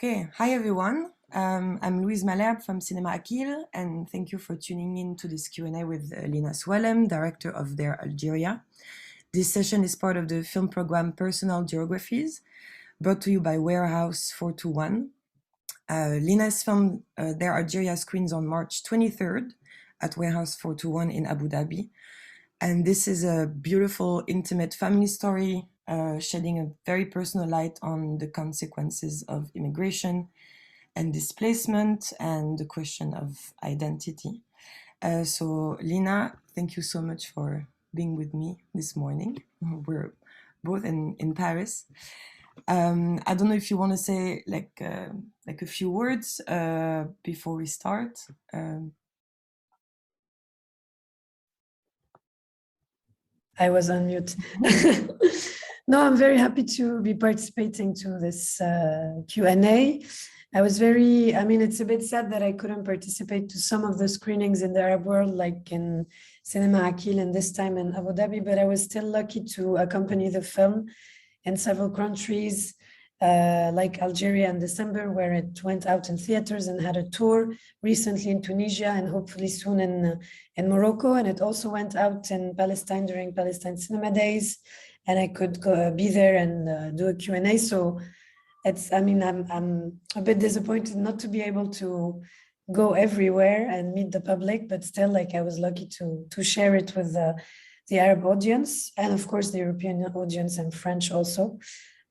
Okay, hi everyone. I'm Louise Malherbe from Cinema Akil, and thank you for tuning in to this Q&A with Lina Soualem, director of Their Algeria. This session is part of the film program Personal Geographies, brought to you by Warehouse 421. Lina's film Their Algeria screens on March 23rd at Warehouse 421 in Abu Dhabi. And this is a beautiful, intimate family story, shedding a very personal light on the consequences of immigration and displacement and the question of identity. So Lina, thank you so much for being with me this morning. We're both in Paris. I don't know if you want to say like a few words before we start. I was on mute. No, I'm very happy to be participating to this Q&A. It's a bit sad that I couldn't participate to some of the screenings in the Arab world, like in Cinema Akil and this time in Abu Dhabi, but I was still lucky to accompany the film in several countries, like Algeria in December, where it went out in theaters and had a tour, recently in Tunisia and hopefully soon in Morocco. And it also went out in Palestine during Palestine Cinema Days, and I could be there and do a Q&A. So I'm a bit disappointed not to be able to go everywhere and meet the public, but still, like, I was lucky to share it with the Arab audience, and of course the European audience and French also.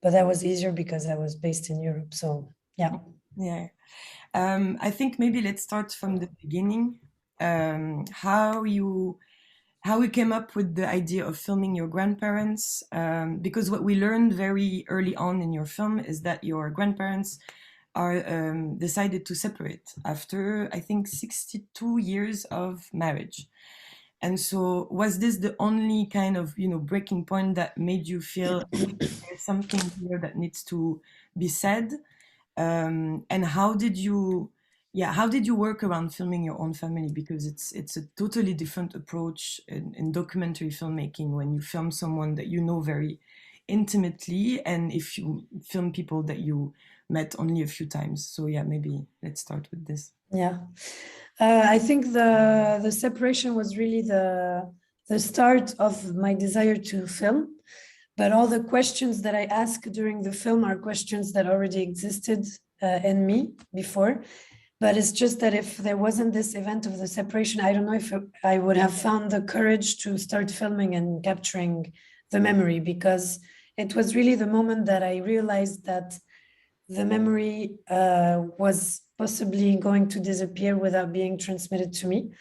But that was easier because I was based in Europe. So yeah. Yeah. I think maybe let's start from the beginning. How you came up with the idea of filming your grandparents, because what we learned very early on in your film is that your grandparents are decided to separate after, I think, 62 years of marriage. And so was this the only kind of, breaking point that made you feel there's something here that needs to be said? And how did you work around filming your own family? Because it's a totally different approach in documentary filmmaking when you film someone that you know very intimately, and if you film people that you met only a few times. So yeah, maybe let's start with this. Yeah, I think the separation was really the start of my desire to film. But all the questions that I ask during the film are questions that already existed in me before. But it's just that if there wasn't this event of the separation, I don't know if I would have found the courage to start filming and capturing the memory, because it was really the moment that I realized that the memory was possibly going to disappear without being transmitted to me,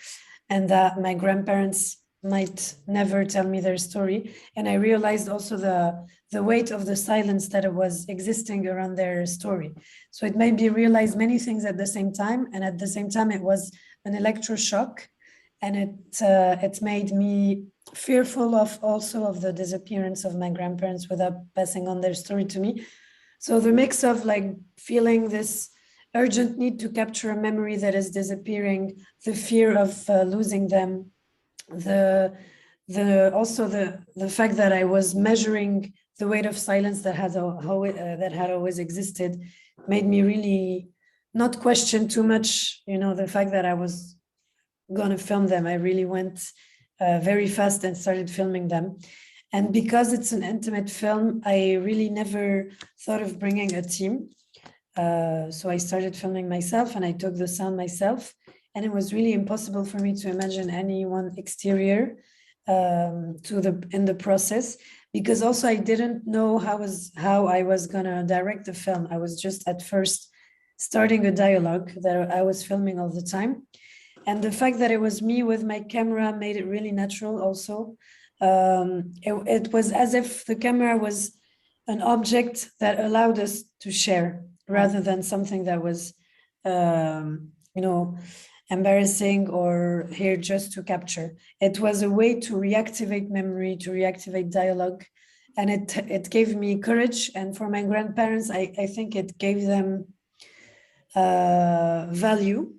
and that my grandparents might never tell me their story. And I realized also the weight of the silence that was existing around their story. So it made me realize many things at the same time, and at the same time it was an electroshock, and it made me fearful of the disappearance of my grandparents without passing on their story to me. So the mix of like feeling this urgent need to capture a memory that is disappearing, the fear of losing them, the fact that I was measuring the weight of silence that had always existed, made me really not question too much, the fact that I was gonna film them. I really went very fast and started filming them. And because it's an intimate film, I really never thought of bringing a team. So I started filming myself, and I took the sound myself. And it was really impossible for me to imagine anyone exterior in the process, because also I didn't know how I was gonna direct the film. I was just at first starting a dialogue that I was filming all the time. And the fact that it was me with my camera made it really natural also. It was as if the camera was an object that allowed us to share, rather than something that was, embarrassing or here just to capture. It was a way to reactivate memory, to reactivate dialogue, and it gave me courage. And for my grandparents, I think it gave them value.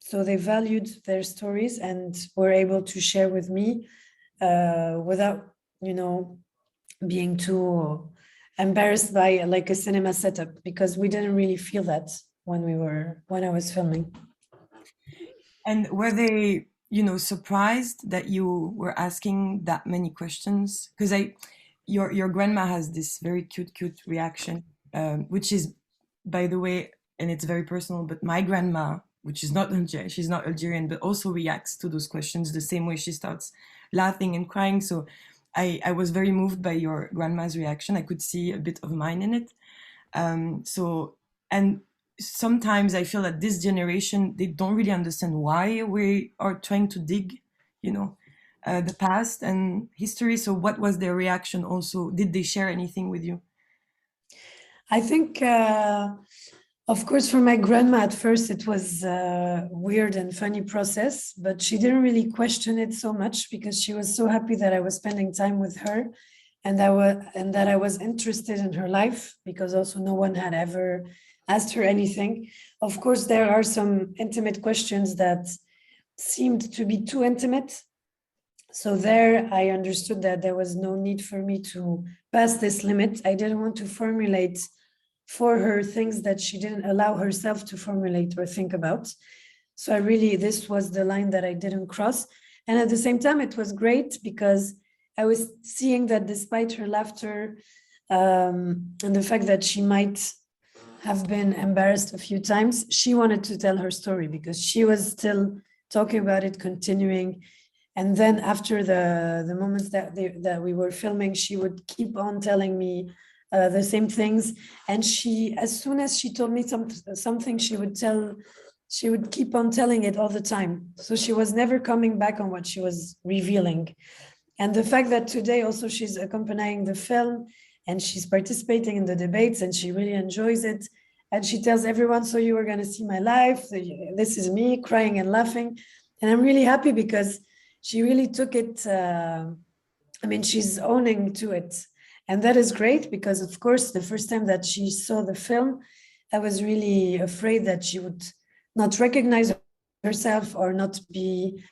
So they valued their stories and were able to share with me without, being too embarrassed by like a cinema setup, because we didn't really feel that when I was filming. And were they, surprised that you were asking that many questions? Because your grandma has this very cute reaction, which is, by the way, and it's very personal, but my grandma, which is not Algerian, she's not Algerian, but also reacts to those questions the same way. She starts laughing and crying. So I was very moved by your grandma's reaction. I could see a bit of mine in it. And sometimes I feel that this generation, they don't really understand why we are trying to dig, the past and history. So what was their reaction also? Did they share anything with you? I think, of course, for my grandma, at first it was a weird and funny process, but she didn't really question it so much because she was so happy that I was spending time with her, and that I was interested in her life, because also no one had ever asked her anything. Of course, there are some intimate questions that seemed to be too intimate. So there I understood that there was no need for me to pass this limit. I didn't want to formulate for her things that she didn't allow herself to formulate or think about. So this was the line that I didn't cross. And at the same time, it was great because I was seeing that despite her laughter, and the fact that she might have been embarrassed a few times, she wanted to tell her story because she was still talking about it, continuing. And then after the moments that we were filming, she would keep on telling me the same things. And as soon as she told me something, she would keep on telling it all the time. So she was never coming back on what she was revealing. And the fact that today also she's accompanying the film and she's participating in the debates and she really enjoys it. And she tells everyone, so you were going to see my life. This is me crying and laughing. And I'm really happy because she really took it. She's owning to it. And that is great because, of course, the first time that she saw the film, I was really afraid that she would not recognize herself or not be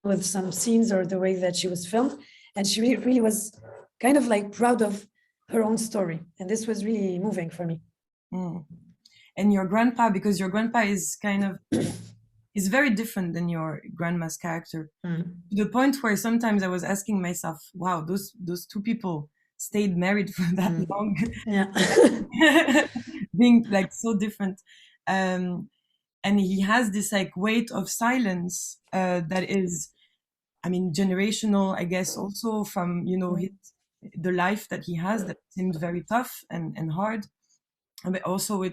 with some scenes or the way that she was filmed. And she really was kind of like proud of her own story. And this was really moving for me. Mm. And your grandpa, because your grandpa is kind of, is very different than your grandma's character. To the point where sometimes I was asking myself, wow, those two people stayed married for that long. Yeah. Being like so different. And he has this like weight of silence that is, generational, I guess, also from, the life that he has that seemed very tough and hard. But also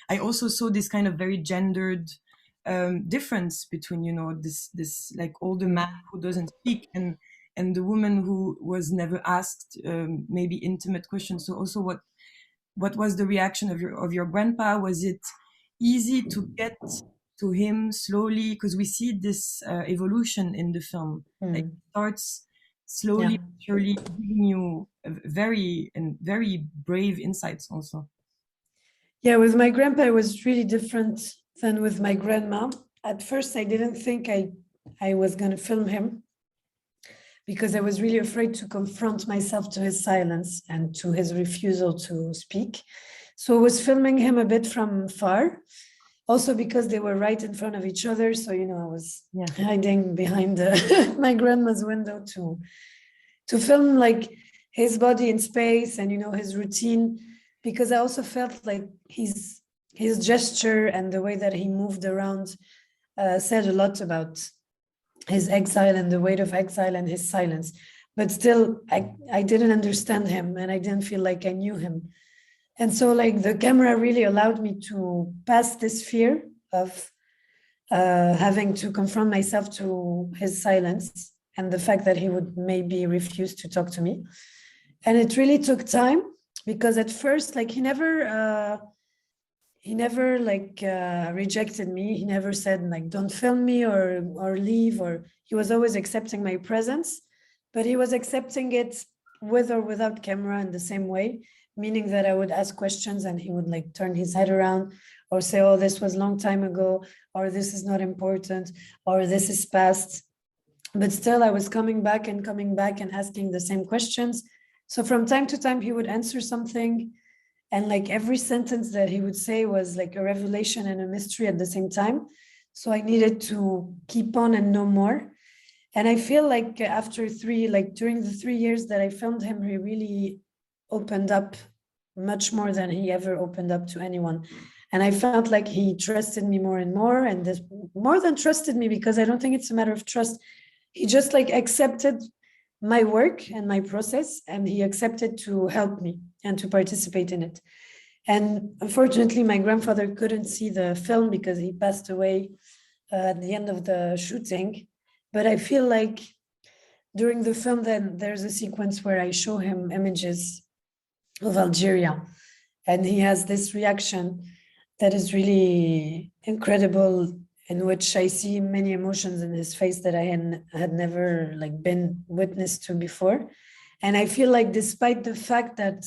I also saw this kind of very gendered difference between, this like older man who doesn't speak and the woman who was never asked maybe intimate questions. So also what was the reaction of your grandpa? Was it easy to get to him slowly? Because we see this evolution in the film. Like it starts slowly, surely giving you very brave insights also. Yeah, with my grandpa, it was really different than with my grandma. At first, I didn't think I was going to film him because I was really afraid to confront myself to his silence and to his refusal to speak. So I was filming him a bit from far, also because they were right in front of each other. So, I was hiding behind my grandma's window to film like his body in space and, his routine, because I also felt like his gesture and the way that he moved around said a lot about his exile and the weight of exile and his silence. But still, I didn't understand him and I didn't feel like I knew him. And so like the camera really allowed me to pass this fear of having to confront myself to his silence and the fact that he would maybe refuse to talk to me. And it really took time because at first, like he never rejected me. He never said like, don't film me or leave, or he was always accepting my presence, but he was accepting it with or without camera in the same way, meaning that I would ask questions and he would like turn his head around or say, oh, this was a long time ago, or this is not important, or this is past. But still I was coming back and asking the same questions. So from time to time, he would answer something, and like every sentence that he would say was like a revelation and a mystery at the same time. So I needed to keep on and know more. And I feel like during the 3 years that I filmed him, he really opened up much more than he ever opened up to anyone. And I felt like he trusted me more and more, and this, more than trusted me, because I don't think it's a matter of trust. He just like accepted my work and my process, and he accepted to help me and to participate in it. And unfortunately, my grandfather couldn't see the film because he passed away at the end of the shooting. But I feel like during the film, then there's a sequence where I show him images of Algeria, and he has this reaction that is really incredible, in which I see many emotions in his face that I had never like been witness to before. And I feel like despite the fact that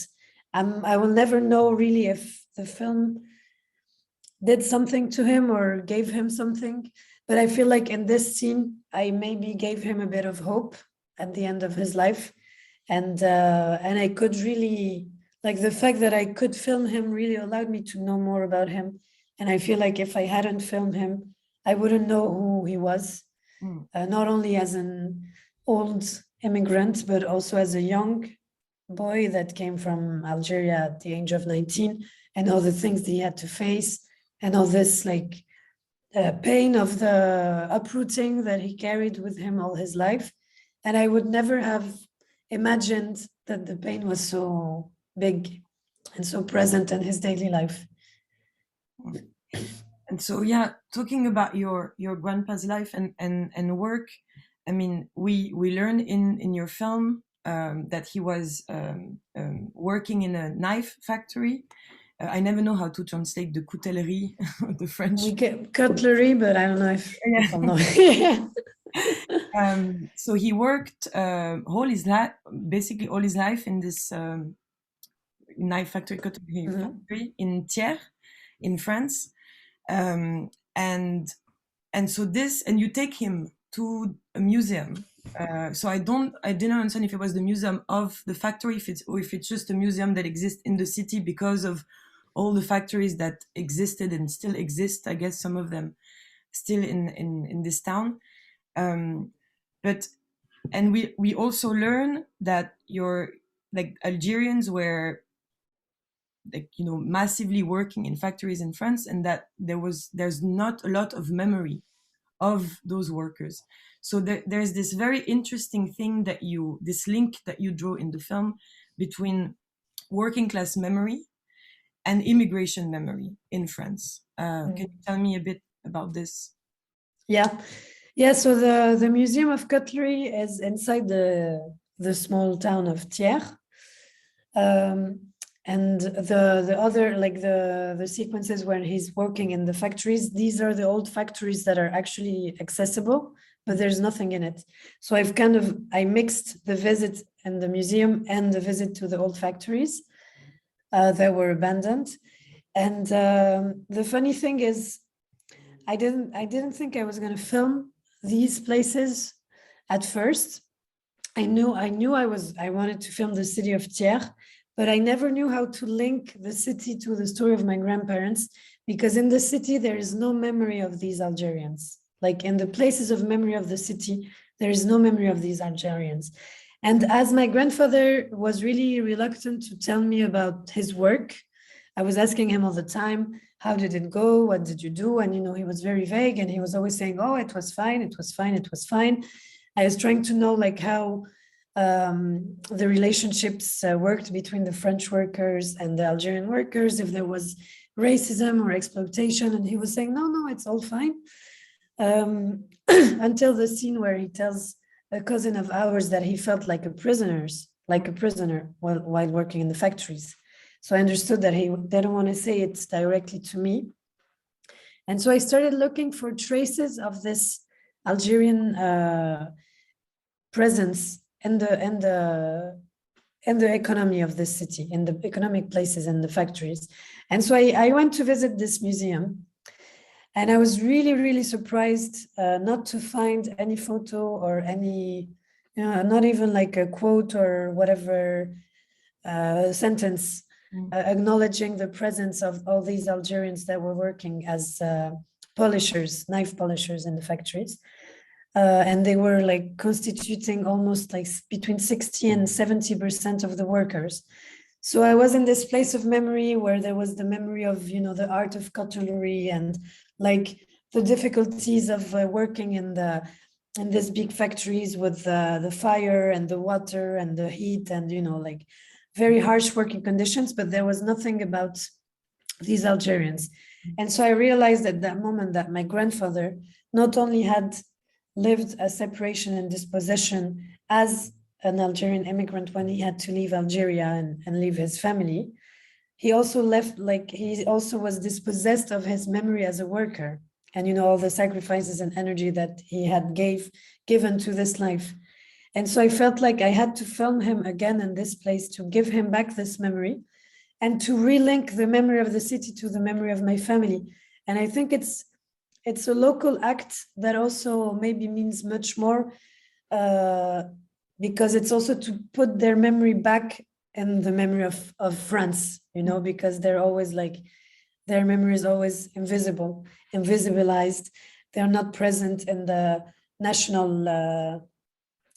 I will never know really if the film did something to him or gave him something, but I feel like in this scene, I maybe gave him a bit of hope at the end of his life. And I could really, like, the fact that I could film him really allowed me to know more about him. And I feel like if I hadn't filmed him, I wouldn't know who he was, not only as an old immigrant, but also as a young boy that came from Algeria at the age of 19, and all the things that he had to face, and all this like pain of the uprooting that he carried with him all his life. And I would never have imagined that the pain was so big and so present in his daily life. And so, yeah, talking about your grandpa's life and work, I mean, we learn in your film that he was working in a knife factory. I never know how to translate the coutellerie, the French. We get cutlery, but I don't know if people know. So he worked basically all his life in this knife factory, cutlery factory in Thiers, in France. And so you take him to a museum. So I didn't understand if it was the museum of the factory, or if it's just a museum that exists in the city because of all the factories that existed and still exist. I guess some of them still in this town. But we also learn that Algerians were massively working in factories in France, and that there's not a lot of memory of those workers. So there's this very interesting thing this link that you draw in the film between working class memory and immigration memory in France. Can you tell me a bit about this? Yeah. So the Museum of Cutlery is inside the small town of Thiers. And the other, like the sequences when he's working in the factories, these are the old factories that are actually accessible, but there's nothing in it. So I mixed the visit in the museum and the visit to the old factories that were abandoned. And the funny thing is, I didn't think I was going to film these places at first. I knew I wanted to film the city of Thiers, but I never knew how to link the city to the story of my grandparents, because in the city, there is no memory of these Algerians. Like in the places of memory of the city, there is no memory of these Algerians. And as my grandfather was really reluctant to tell me about his work, I was asking him all the time, how did it go? What did you do? And, he was very vague, and he was always saying, oh, it was fine, it was fine, it was fine. I was trying to know like how the relationships worked between the French workers and the Algerian workers, if there was racism or exploitation. And he was saying, no, it's all fine. Until the scene where he tells a cousin of ours that he felt like a prisoner while working in the factories. So I understood that they don't want to say it directly to me. And so I started looking for traces of this Algerian presence in the economy of this city, in the economic places and the factories. And so I went to visit this museum, and I was really, really surprised not to find any photo or any, not even like a quote or whatever sentence acknowledging the presence of all these Algerians that were working as polishers, knife polishers in the factories. And they were like constituting almost like between 60 and 70% of the workers. So I was in this place of memory where there was the memory of, you know, the art of cutlery and like the difficulties of working in these big factories with the fire and the water and the heat and, you know, like very harsh working conditions, but there was nothing about these Algerians. And so I realized at that moment that my grandfather not only had lived a separation and dispossession as an Algerian immigrant when he had to leave Algeria and leave his family, he also left, like he also was dispossessed of his memory as a worker and, you know, all the sacrifices and energy that he had given to this life. And so I felt like I had to film him again in this place to give him back this memory and to relink the memory of the city to the memory of my family. And I think it's a local act that also maybe means much more because it's also to put their memory back in the memory of France, you know, because they're always like, their memory is always invisibilized. They're not present in the national,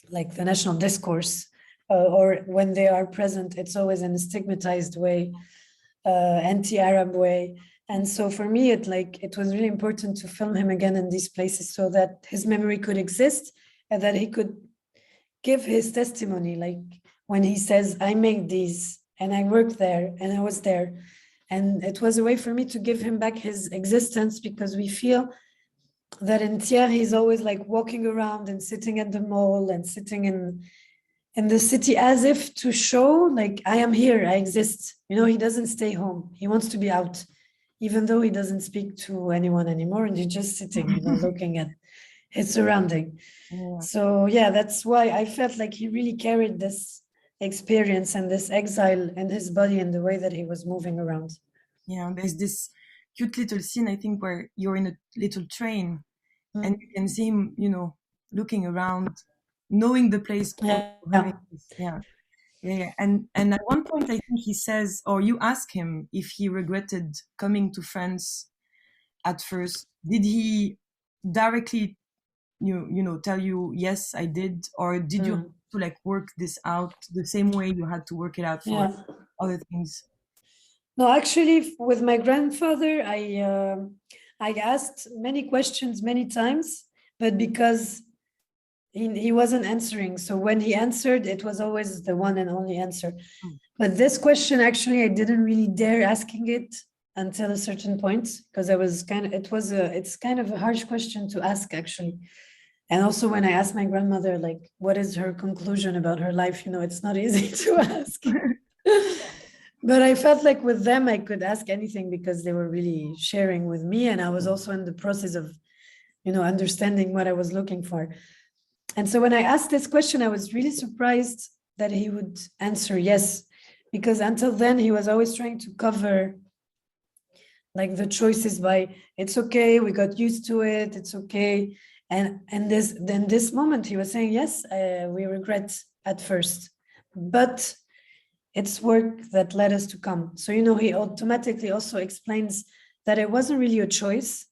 like the national discourse, or when they are present, it's always in a stigmatized way, anti-Arab way. And so for me, it was really important to film him again in these places so that his memory could exist and that he could give his testimony. Like when he says, I made these and I worked there and I was there. And it was a way for me to give him back his existence because we feel that in Thiers, he's always like walking around and sitting at the mall and sitting in the city as if to show like, I am here, I exist. You know, he doesn't stay home. He wants to be out, even though he doesn't speak to anyone anymore. And he's just sitting, you know, looking at his surrounding. Yeah. So yeah, that's why I felt like he really carried this experience and this exile in his body and the way that he was moving around. Yeah, there's this cute little scene, I think, where you're in a little train and you can see him, you know, looking around, knowing the place. Yeah. And at one point, I think he says, or you ask him if he regretted coming to France at first. Did he directly, you know, tell you, yes, I did? Or did you have to like work this out the same way you had to work it out for other things? No, actually, with my grandfather, I asked many questions many times, but because he wasn't answering. So when he answered, it was always the one and only answer. But this question, actually, I didn't really dare asking it until a certain point, because it's kind of a harsh question to ask, actually. And also when I asked my grandmother, like, what is her conclusion about her life? You know, it's not easy to ask. But I felt like with them, I could ask anything because they were really sharing with me. And I was also in the process of, you know, understanding what I was looking for. And so when I asked this question, I was really surprised that he would answer yes, because until then he was always trying to cover like the choices by, it's okay, we got used to it, it's okay. And this moment he was saying, yes, we regret at first, but it's work that led us to come. So, you know, he automatically also explains that it wasn't really a choice.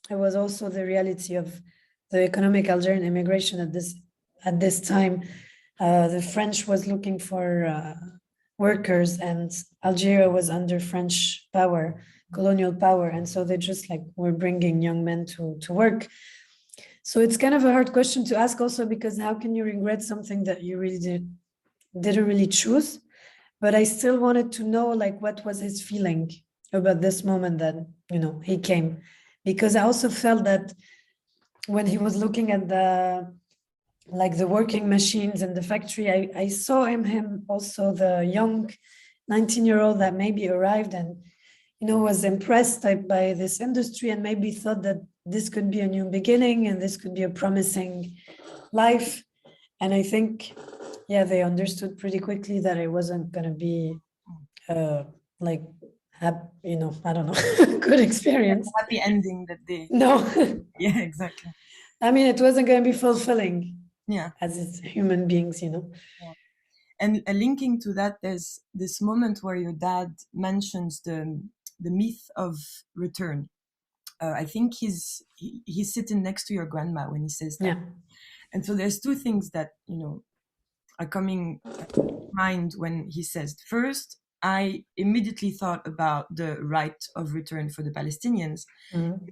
It was also the reality of the economic Algerian immigration at this time. The French was looking for workers and Algeria was under French power, colonial power. And so they just like were bringing young men to work. So it's kind of a hard question to ask also, because how can you regret something that you really didn't really choose? But I still wanted to know like what was his feeling about this moment that, you know, he came, because I also felt that when he was looking at the working machines in the factory, I saw in him also the young 19-year-old that maybe arrived and, you know, was impressed by this industry and maybe thought that this could be a new beginning and this could be a promising life. And I think, yeah, they understood pretty quickly that it wasn't going to be you know, I don't know, good experience. Happy ending that day. No. Yeah, exactly. I mean, it wasn't going to be fulfilling. Yeah. As human beings, you know. Yeah. And linking to that, there's this moment where your dad mentions the myth of return. I think he's sitting next to your grandma when he says that. Yeah. And so there's two things that, are coming to mind when he says. First, I immediately thought about the right of return for the Palestinians.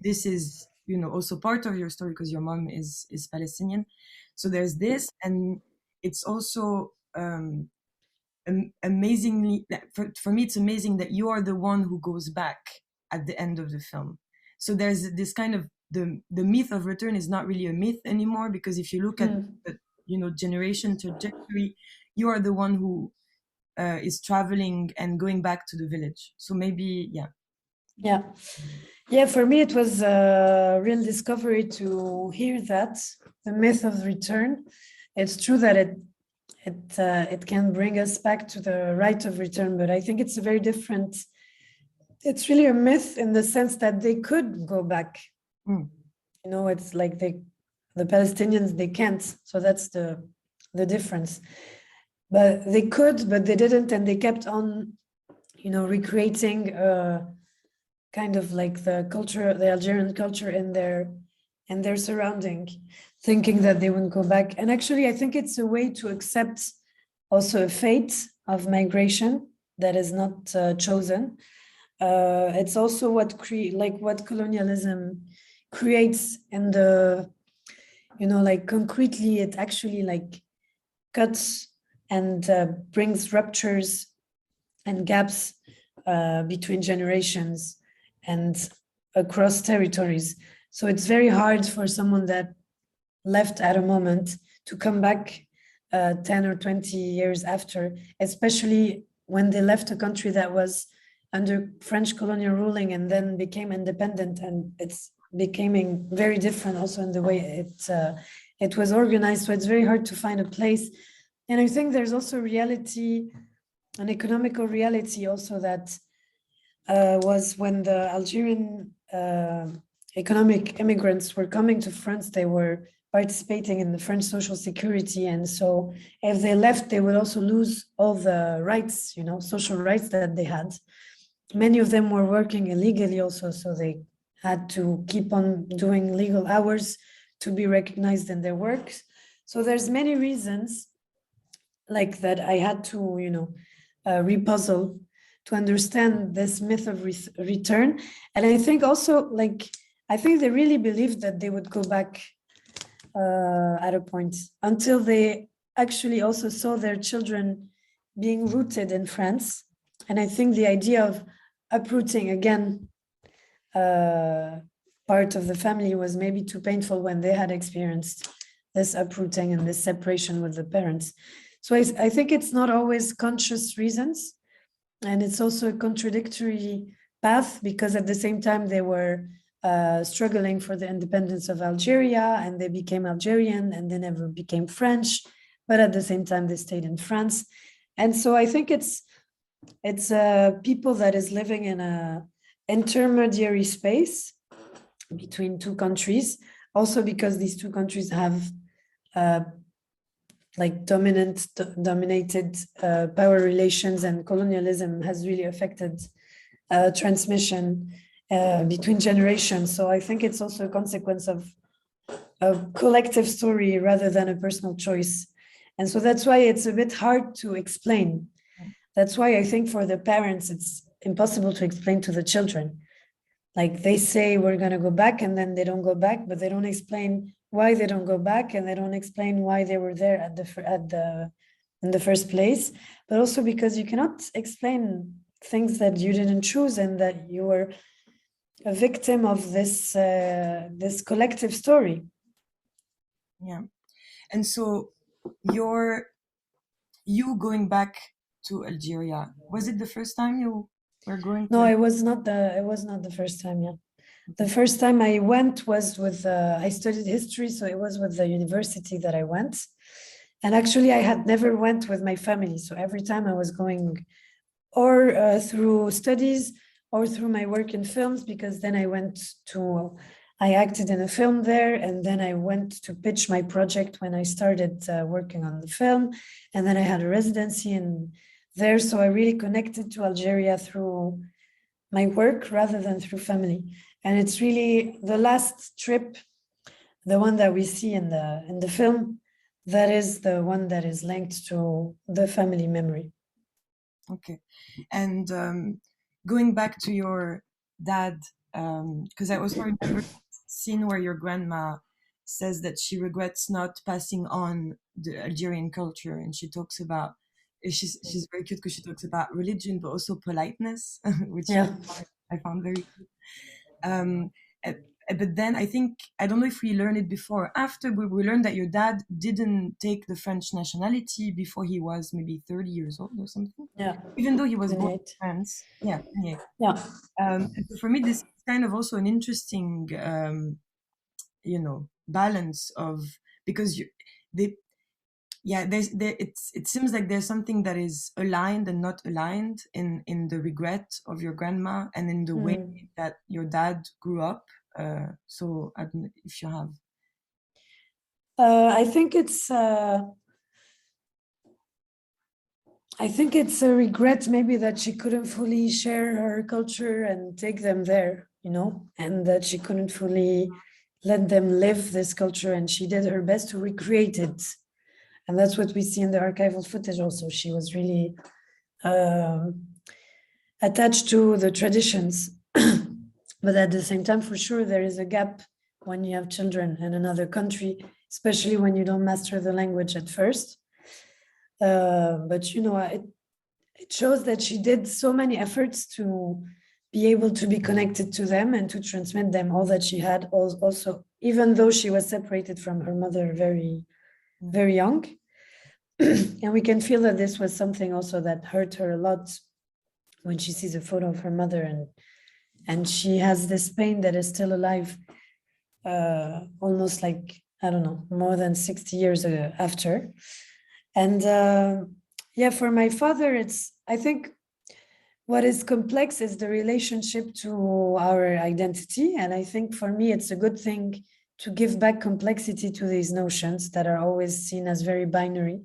This is, also part of your story because your mom is Palestinian. So there's this, and it's also amazingly, for me, it's amazing that you are the one who goes back at the end of the film. So there's this kind of, the myth of return is not really a myth anymore, because if you look at the, generation trajectory, you are the one who is traveling and going back to the village. So maybe, yeah, for me it was a real discovery to hear that, the myth of return. It's true that it can bring us back to the right of return, but I think it's a very different, it's really a myth in the sense that they could go back. It's like the Palestinians, they can't. So that's the difference. But they could, but they didn't, and they kept on, recreating kind of like the culture, the Algerian culture in their surrounding, thinking that they wouldn't go back. And actually, I think it's a way to accept also a fate of migration that is not chosen. It's also what colonialism creates in the, concretely, it actually like cuts and brings ruptures and gaps between generations and across territories. So it's very hard for someone that left at a moment to come back 10 or 20 years after, especially when they left a country that was under French colonial ruling and then became independent, and it's becoming very different also in the way it was organized. So it's very hard to find a place. And I think there's also reality, an economical reality also that was when the Algerian economic immigrants were coming to France, they were participating in the French social security. And so if they left, they would also lose all the rights, social rights that they had. Many of them were working illegally also, so they had to keep on doing legal hours to be recognized in their work. So there's many reasons like that I had to, repuzzle to understand this myth of return. And I think also, I think they really believed that they would go back at a point until they actually also saw their children being rooted in France. And I think the idea of uprooting again part of the family was maybe too painful when they had experienced this uprooting and this separation with the parents. So I think it's not always conscious reasons, and it's also a contradictory path, because at the same time they were struggling for the independence of Algeria, and they became Algerian and they never became French, but at the same time they stayed in France. And so I think it's people that is living in a intermediary space between two countries, also because these two countries have dominated power relations, and colonialism has really affected transmission between generations. So I think it's also a consequence of a collective story rather than a personal choice. And so that's why it's a bit hard to explain. That's why I think for the parents, it's impossible to explain to the children. Like they say, we're going to go back, and then they don't go back, but they don't explain why they don't go back, and they don't explain why they were there in the first place. But also because you cannot explain things that you didn't choose and that you were a victim of this this collective story. Yeah, and so you going back to Algeria, was it the first time you were going? No, it was not the first time. Yeah, the first time I went was with I studied history, so it was with the university that I went. And actually, I had never went with my family. So every time I was going, or through studies, or through my work in films, because then I went to I acted in a film there, and then I went to pitch my project when I started working on the film, and then I had a residency in there. So I really connected to Algeria through my work rather than through family. And it's really the last trip, the one that we see in the film, that is the one that is linked to the family memory. Okay. And going back to your dad, because I also remember scene where your grandma says that she regrets not passing on the Algerian culture, and she talks about she's very cute because she talks about religion but also politeness, which Yeah. I found very cute. Um, uh, but then I think I don't know if we learned it before or after, but we learned that your dad didn't take the French nationality before he was maybe 30 years old or something. Yeah. Even though he was born in 28. France. Yeah, 28. Yeah. And so for me, this is kind of also an interesting, balance of, because they, yeah, it seems like there's something that is aligned and not aligned in the regret of your grandma and in the way that your dad grew up. So I don't know if you have. I think it's a regret maybe that she couldn't fully share her culture and take them there, and that she couldn't fully let them live this culture, and she did her best to recreate it. And that's what we see in the archival footage also. She was really attached to the traditions. But at the same time, for sure, there is a gap when you have children in another country, especially when you don't master the language at first. But it shows that she did so many efforts to be able to be connected to them and to transmit them all that she had, also, even though she was separated from her mother very, very young. And we can feel that this was something also that hurt her a lot when she sees a photo of her mother, and she has this pain that is still alive, almost like, I don't know, more than 60 years after. And yeah, for my father, I think what is complex is the relationship to our identity. And I think for me, it's a good thing to give back complexity to these notions that are always seen as very binary,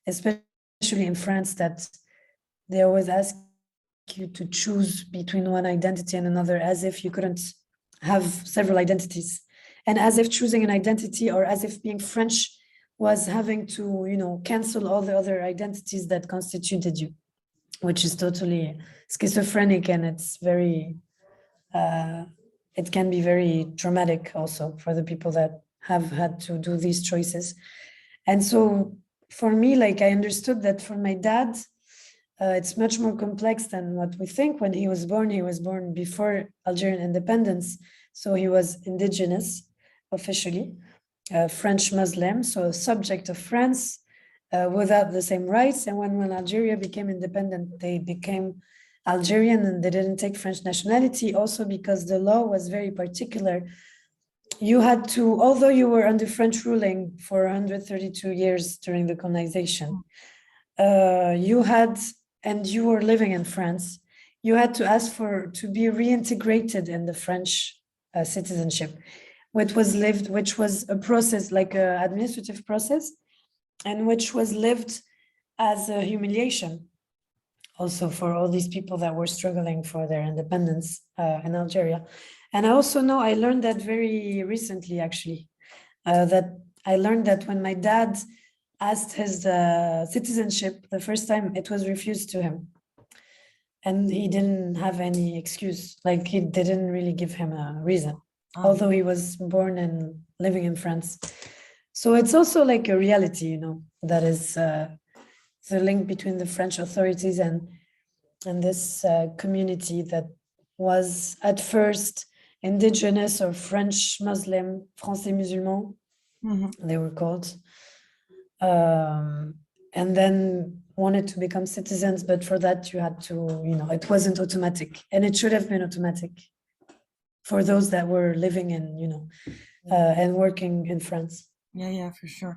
especially in France, that they always ask you to choose between one identity and another, as if you couldn't have several identities, and as if choosing an identity, or as if being French was having to, cancel all the other identities that constituted you, which is totally schizophrenic, and it's very, it can be very traumatic also for the people that have had to do these choices. And so for me, like, I understood that for my dad, it's much more complex than what we think. When he was born before Algerian independence. So he was indigenous officially, French Muslim, so a subject of France without the same rights. And when Algeria became independent, they became Algerian, and they didn't take French nationality, also because the law was very particular. You had to, although you were under French ruling for 132 years during the colonization, and you were living in France, you had to ask to be reintegrated in the French citizenship, which was a process, like an administrative process, and which was lived as a humiliation also for all these people that were struggling for their independence in Algeria. And I also know, I learned that very recently, actually, that I learned that when my dad asked his citizenship the first time, it was refused to him. And he didn't have any excuse, like he didn't really give him a reason, although he was born and living in France. So it's also like a reality, that is the link between the French authorities and this community that was at first indigenous or French Muslim, Français Musulman, they were called. And then wanted to become citizens, but for that you had to, it wasn't automatic, and it should have been automatic for those that were living in, and working in France. Yeah, for sure.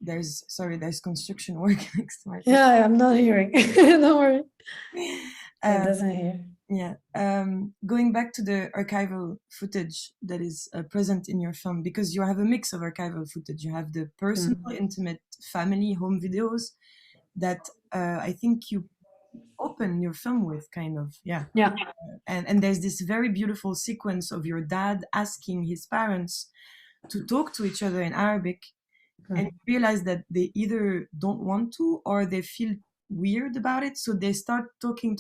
There's construction work next to my Yeah, I'm not hearing. Don't worry. It doesn't hear. Yeah. Going back to the archival footage that is present in your film, because you have a mix of archival footage. You have the personal, intimate family home videos that I think you open your film with, kind of. Yeah. Yeah. And there's this very beautiful sequence of your dad asking his parents to talk to each other in Arabic, and you realize that they either don't want to or they feel weird about it, so they start talking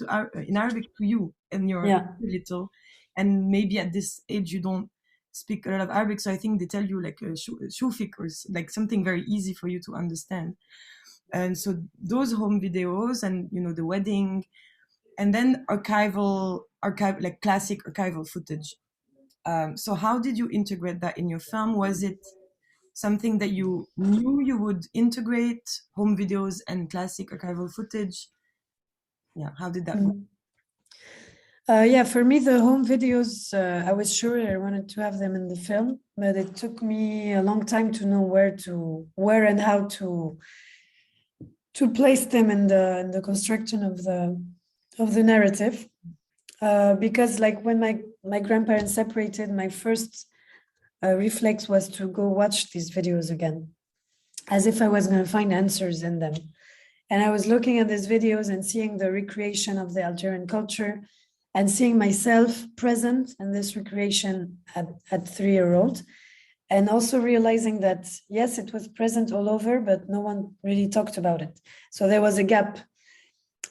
in Arabic to you, and you're Yeah. little, and maybe at this age you don't speak a lot of Arabic, so I think they tell you like shufik or like something very easy for you to understand. And so those home videos, and the wedding, and then archive like classic archival footage. So how did you integrate that in your film? Was it something that you knew you would integrate, home videos and classic archival footage? Yeah, how did that go? Yeah, for me, the home videos, I was sure I wanted to have them in the film, but it took me a long time to know where and how to place them in the construction of the narrative. Because like when my grandparents separated, my first reflex was to go watch these videos again, as if I was going to find answers in them. And I was looking at these videos and seeing the recreation of the Algerian culture, and seeing myself present in this recreation at 3-year-old, and also realizing that, yes, it was present all over, but no one really talked about it. So there was a gap.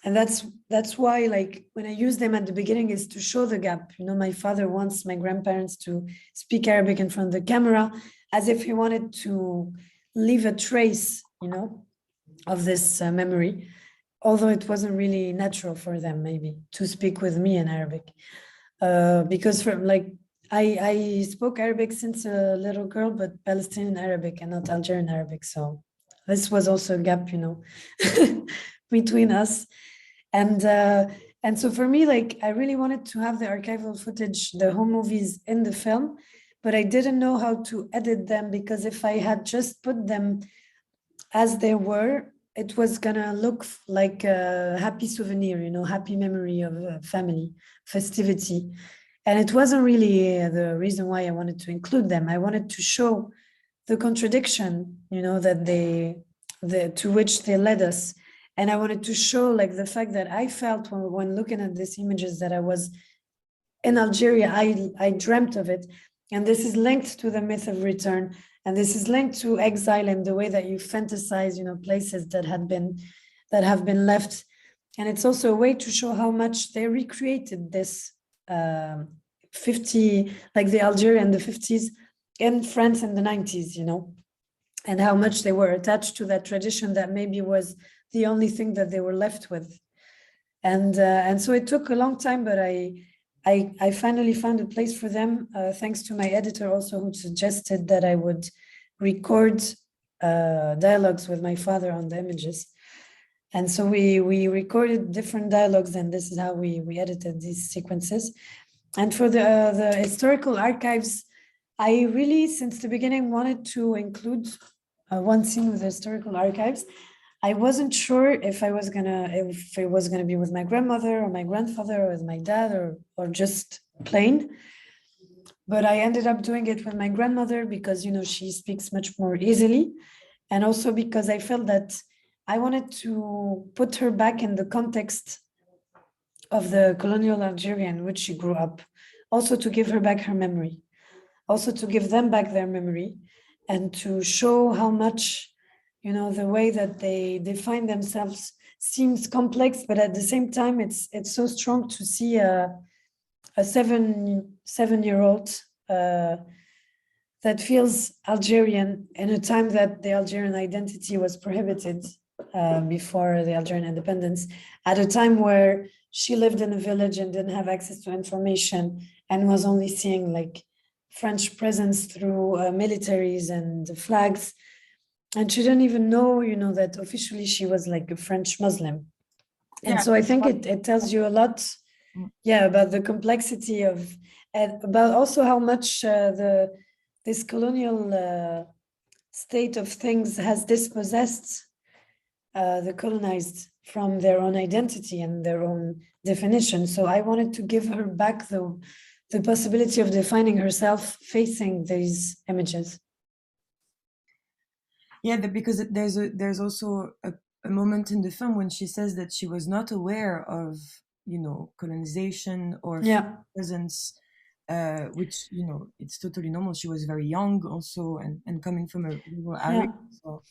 And that's why, like, when I use them at the beginning is to show the gap. My father wants my grandparents to speak Arabic in front of the camera, as if he wanted to leave a trace, of this memory, although it wasn't really natural for them maybe to speak with me in Arabic, because from like I spoke Arabic since a little girl, but Palestinian Arabic and not Algerian Arabic. So this was also a gap, between us. And so for me, like, I really wanted to have the archival footage, the home movies in the film, but I didn't know how to edit them, because if I had just put them as they were, it was gonna look like a happy souvenir, happy memory of a family festivity. And it wasn't really the reason why I wanted to include them. I wanted to show the contradiction, that to which they led us. And I wanted to show like the fact that I felt when looking at these images that I was in Algeria. I dreamt of it. And this is linked to the myth of return. And this is linked to exile and the way that you fantasize, places that have been left. And it's also a way to show how much they recreated this 50, like the Algeria in the 50s in France in the 90s, and how much they were attached to that tradition that maybe was the only thing that they were left with. And so it took a long time, but I finally found a place for them, thanks to my editor also, who suggested that I would record dialogues with my father on the images. And so we recorded different dialogues, and this is how we edited these sequences. And for the historical archives, I really, since the beginning, wanted to include one scene with the historical archives. I wasn't sure if it was gonna be with my grandmother or my grandfather or with my dad or just plain. But I ended up doing it with my grandmother because, she speaks much more easily. And also because I felt that I wanted to put her back in the context of the colonial Algeria in which she grew up. Also to give her back her memory. Also to give them back their memory, and to show how much, the way that they define themselves seems complex, but at the same time, it's so strong to see a 7-year-old that feels Algerian in a time that the Algerian identity was prohibited before the Algerian independence, at a time where she lived in a village and didn't have access to information and was only seeing like French presence through militaries and flags. And she didn't even know, that officially she was like a French Muslim. And so I think it tells you a lot, about the complexity of, and about also how much this colonial state of things has dispossessed the colonized from their own identity and their own definition. So I wanted to give her back the possibility of defining herself facing these images. Yeah, because there's also a moment in the film when she says that she was not aware of, you know, colonization or presence, which, you know, it's totally normal. She was very young also, and coming from a rural area. So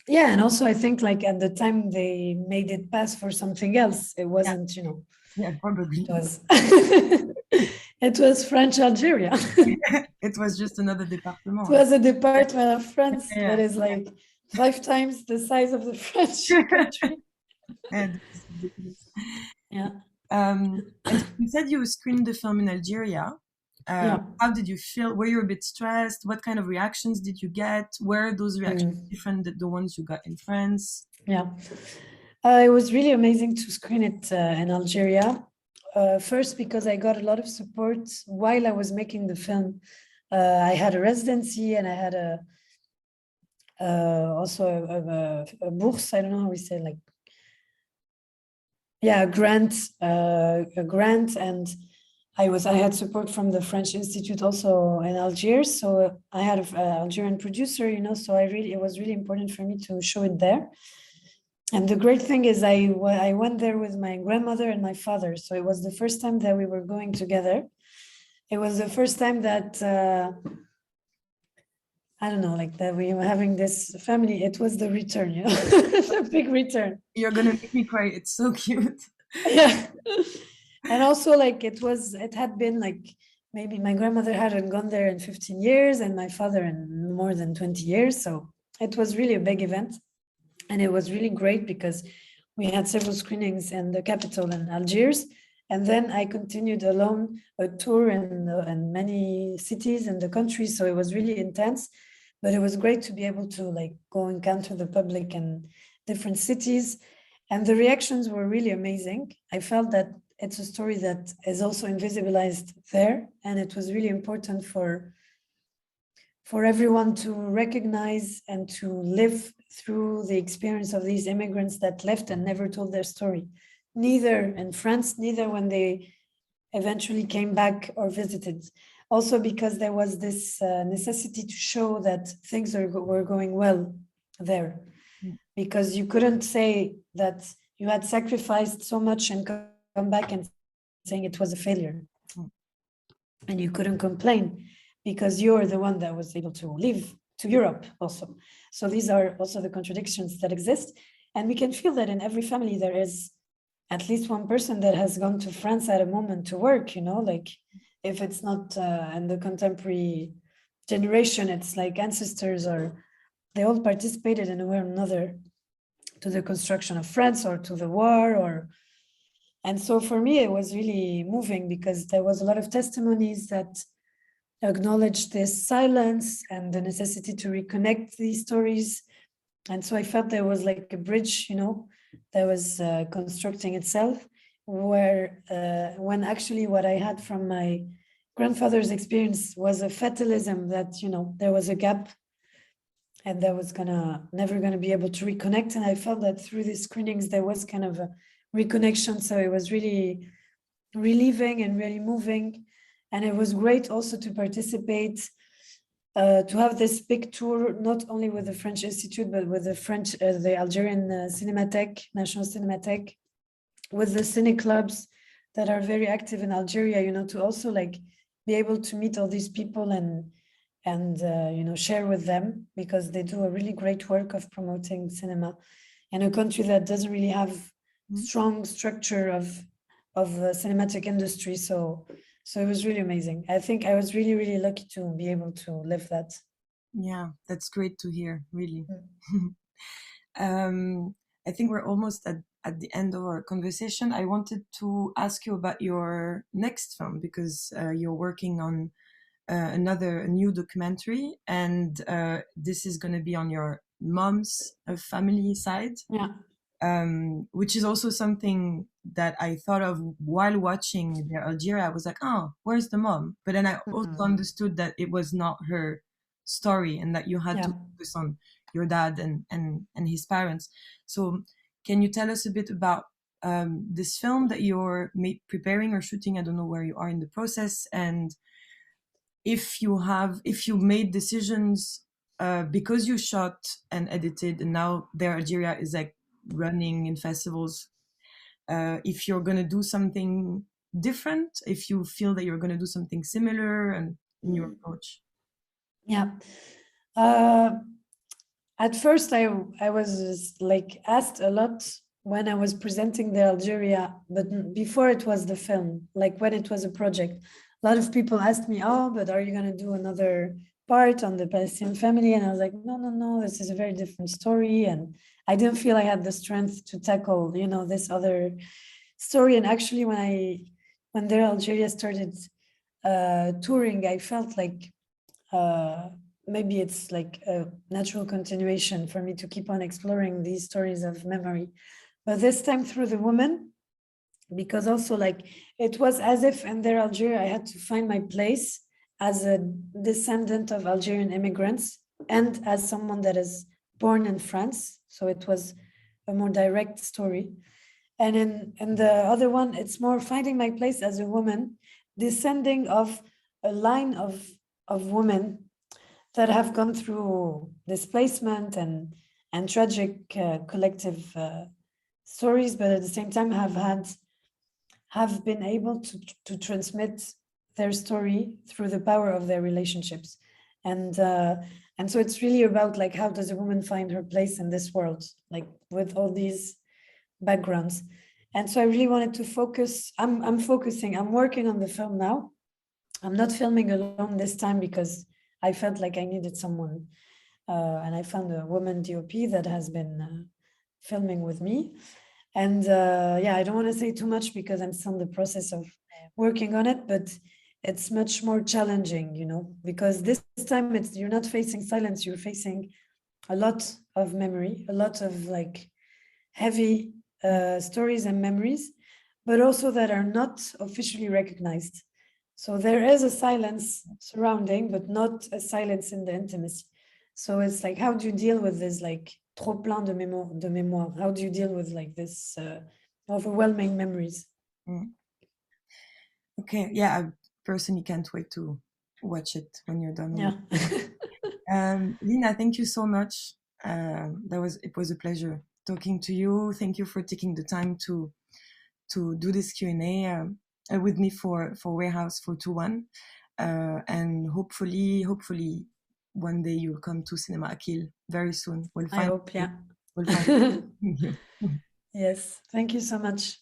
yeah, and also I think like at the time they made it pass for something else. It wasn't, you know. Yeah, probably. It was it was French-Algeria. It was just another department. It was a department of France that is like 5 times the size of the French country. Yeah. And you said you screened the film in Algeria. How did you feel? Were you a bit stressed? What kind of reactions did you get? Were those reactions different than the ones you got in France? Yeah, it was really amazing to screen it in Algeria. First, because I got a lot of support while I was making the film. I had a residency and I had also a bourse. I don't know how we say, like, yeah, a grant, and I had support from the French Institute also in Algiers. So I had an Algerian producer, you know, so it was really important for me to show it there. And the great thing is I went there with my grandmother and my father. So it was the first time that we were going together. It was the first time that, I don't know, like that we were having this family. It was the return, you know, the big return. You're going to make me cry. It's so cute. Yeah. And also like it had been like, maybe my grandmother hadn't gone there in 15 years and my father in more than 20 years. So it was really a big event. And it was really great because we had several screenings in the capital in Algiers. And then I continued alone a tour in many cities in the country. So it was really intense, but it was great to be able to like go encounter the public in different cities. And the reactions were really amazing. I felt that it's a story that is also invisibilized there. And it was really important for everyone to recognize and to live through the experience of these immigrants that left and never told their story, neither in France, neither when they eventually came back or visited. Also because there was this necessity to show that things were going well there, because you couldn't say that you had sacrificed so much and come back and saying it was a failure. And you couldn't complain because you're the one that was able to leave to Europe also. So these are also the contradictions that exist. And we can feel that in every family, there is at least one person that has gone to France at a moment to work, you know, like if it's not in the contemporary generation, it's like ancestors or they all participated in a way or another to the construction of France or to the war and so for me, it was really moving because there was a lot of testimonies that acknowledged this silence and the necessity to reconnect these stories. And so I felt there was like a bridge, you know, that was constructing itself, where when actually what I had from my grandfather's experience was a fatalism that, you know, there was a gap and that was never gonna be able to reconnect. And I felt that through these screenings, there was kind of a reconnection. So it was really relieving and really moving. And it was great also to participate, to have this big tour, not only with the French Institute, but with the Algerian Cinematheque, National Cinematheque, with the cine clubs that are very active in Algeria, you know, to also like be able to meet all these people and you know, share with them, because they do a really great work of promoting cinema in a country that doesn't really have strong structure of cinematic industry. So it was really amazing. I think I was really, really lucky to be able to live that. Yeah, that's great to hear, really. I think we're almost at the end of our conversation. I wanted to ask you about your next film, because you're working on a new documentary, and this is going to be on your mom's family side. Yeah. Which is also something that I thought of while watching Their Algeria. I was like, oh, where's the mom? But then I also understood that it was not her story and that you had to focus on your dad and his parents. So can you tell us a bit about this film that you're preparing or shooting? I don't know where you are in the process, and if you made decisions because you shot and edited, and now Their Algeria is like running in festivals. If you're gonna do something different, if you feel that you're gonna do something similar, and in your approach. Yeah. At first, I was like asked a lot when I was presenting the Algeria, but before it was the film, like when it was a project, a lot of people asked me, "Oh, but are you gonna do another part on the Palestinian family?" And I was like, "No, no, no. This is a very different story." And I didn't feel I had the strength to tackle, you know, this other story. And actually, when Their Algeria started touring, I felt like maybe it's like a natural continuation for me to keep on exploring these stories of memory, but this time through the woman, because also like it was as if in Their Algeria I had to find my place as a descendant of Algerian immigrants and as someone that is born in France. So it was a more direct story. And in the other one, it's more finding my place as a woman, descending of a line of women that have gone through displacement and tragic collective stories, but at the same time have been able to transmit their story through the power of their relationships. And so it's really about like, how does a woman find her place in this world, like with all these backgrounds. And so I really wanted to focus. I'm working on the film now. I'm not filming alone this time because I felt like I needed someone. And I found a woman DOP that has been filming with me. And yeah, I don't want to say too much because I'm still in the process of working on it, but it's much more challenging, you know, because this time you're not facing silence, you're facing a lot of memory, a lot of like heavy stories and memories, but also that are not officially recognized. So there is a silence surrounding, but not a silence in the intimacy. So it's like, how do you deal with this like trop plein de mémoire? How do you deal with like this overwhelming memories? Mm. Okay, yeah, I personally can't wait to watch it when you're done. Yeah. Lina, thank you so much. It was a pleasure talking to you. Thank you for taking the time to do this Q&A with me for Warehouse 421. And hopefully one day you'll come to Cinema Akil very soon. I hope, yeah. We'll find you. Yes, thank you so much.